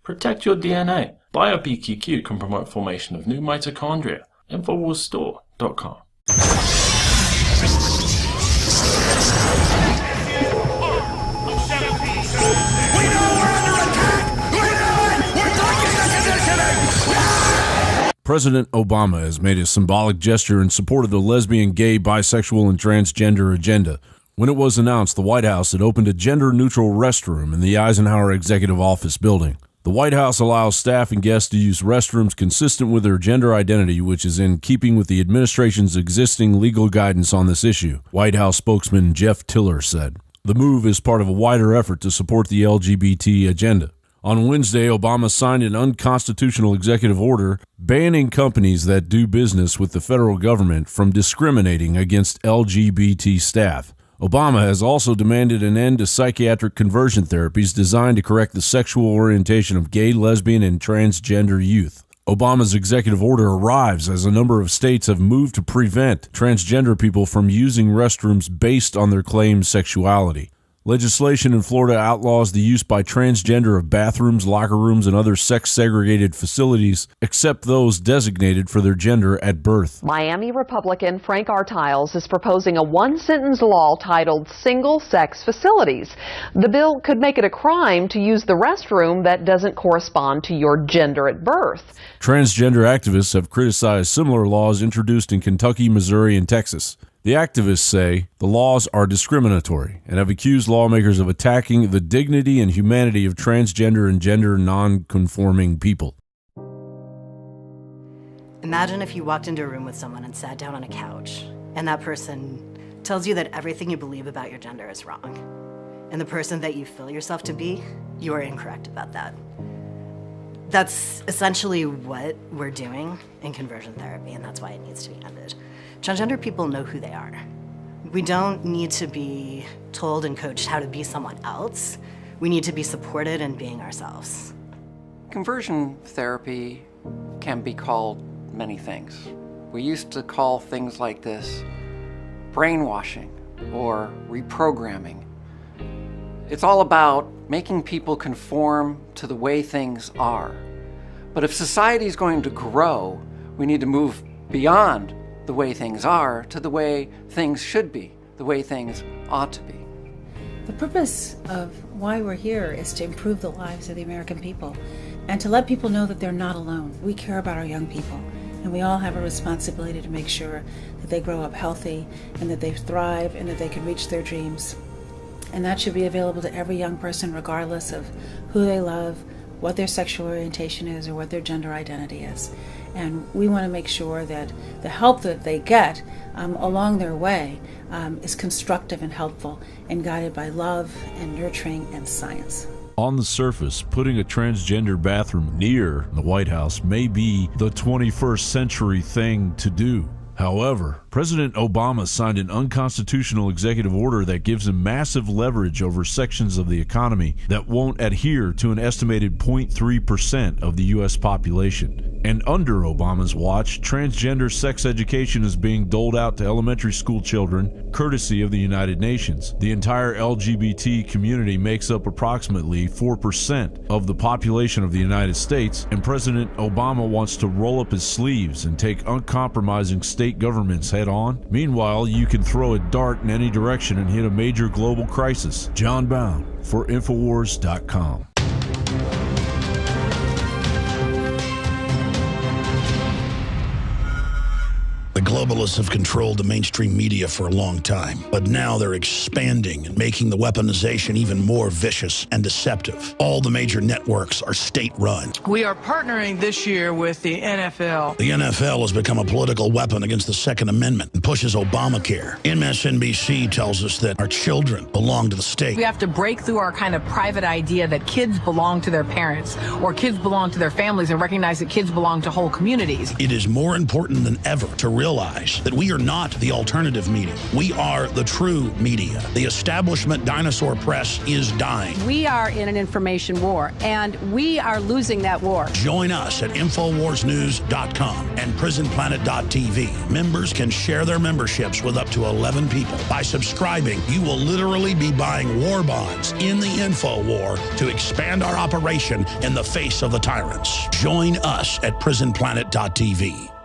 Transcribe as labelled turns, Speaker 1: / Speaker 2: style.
Speaker 1: Protect your DNA. BioPQQ can promote formation of new mitochondria. Infowarsstore.com.
Speaker 2: President Obama has made a symbolic gesture in support of the lesbian, gay, bisexual, and transgender agenda. When it was announced, the White House had opened a gender-neutral restroom in the Eisenhower Executive Office building. The White House allows staff and guests to use restrooms consistent with their gender identity, which is in keeping with the administration's existing legal guidance on this issue, White House spokesman Jeff Tiller said. The move is part of a wider effort to support the LGBT agenda. On Wednesday, Obama signed an unconstitutional executive order banning companies that do business with the federal government from discriminating against LGBT staff. Obama has also demanded an end to psychiatric conversion therapies designed to correct the sexual orientation of gay, lesbian, and transgender youth. Obama's executive order arrives as a number of states have moved to prevent transgender people from using restrooms based on their claimed sexuality. Legislation in Florida outlaws the use by transgender of bathrooms, locker rooms, and other sex-segregated facilities, except those designated for their gender at birth.
Speaker 3: Miami Republican Frank Artiles is proposing a one-sentence law titled Single-Sex Facilities. The bill could make it a crime to use the restroom that doesn't correspond to your gender at birth.
Speaker 2: Transgender activists have criticized similar laws introduced in Kentucky, Missouri, and Texas. The activists say the laws are discriminatory and have accused lawmakers of attacking the dignity and humanity of transgender and gender non-conforming people.
Speaker 4: Imagine if you walked into a room with someone and sat down on a couch, and that person tells you that everything you believe about your gender is wrong. And the person that you feel yourself to be, you are incorrect about that. That's essentially what we're doing in conversion therapy, and that's why it needs to be ended. Transgender people know who they are. We don't need to be told and coached how to be someone else. We need to be supported in being ourselves.
Speaker 5: Conversion therapy can be called many things. We used to call things like this brainwashing or reprogramming. It's all about making people conform to the way things are. But if society is going to grow, we need to move beyond the way things are to the way things should be, the way things ought to be.
Speaker 6: The purpose of why we're here is to improve the lives of the American people and to let people know that they're not alone. We care about our young people, and we all have a responsibility to make sure that they grow up healthy and that they thrive and that they can reach their dreams. And that should be available to every young person regardless of who they love, what their sexual orientation is, or what their gender identity is. And we want to make sure that the help that they get along their way is constructive and helpful and guided by love and nurturing and science.
Speaker 2: On the surface, putting a transgender bathroom near the White House may be the 21st century thing to do. However, President Obama signed an unconstitutional executive order that gives him massive leverage over sections of the economy that won't adhere to an estimated 0.3% of the U.S. population. And under Obama's watch, transgender sex education is being doled out to elementary school children, courtesy of the United Nations. The entire LGBT community makes up approximately 4% of the population of the United States, and President Obama wants to roll up his sleeves and take uncompromising state governments head on. Meanwhile, you can throw a dart in any direction and hit a major global crisis. John Bound for Infowars.com.
Speaker 7: The globalists have controlled the mainstream media for a long time, but now they're expanding and making the weaponization even more vicious and deceptive. All the major networks are state-run.
Speaker 8: We are partnering this year with the NFL.
Speaker 7: The NFL has become a political weapon against the Second Amendment and pushes Obamacare. MSNBC tells us that our children belong to the state.
Speaker 8: We have to break through our kind of private idea that kids belong to their parents or kids belong to their families and recognize that kids belong to whole communities.
Speaker 7: It is more important than ever to realize that we are not the alternative media. We are the true media. The establishment dinosaur press is dying.
Speaker 9: We are in an information war, and we are losing that war.
Speaker 7: Join us at InfoWarsNews.com and PrisonPlanet.tv. Members can share their their memberships with up to 11 people. By subscribing, you will literally be buying war bonds in the info war to expand our operation in the face of the tyrants. Join us at prisonplanet.tv.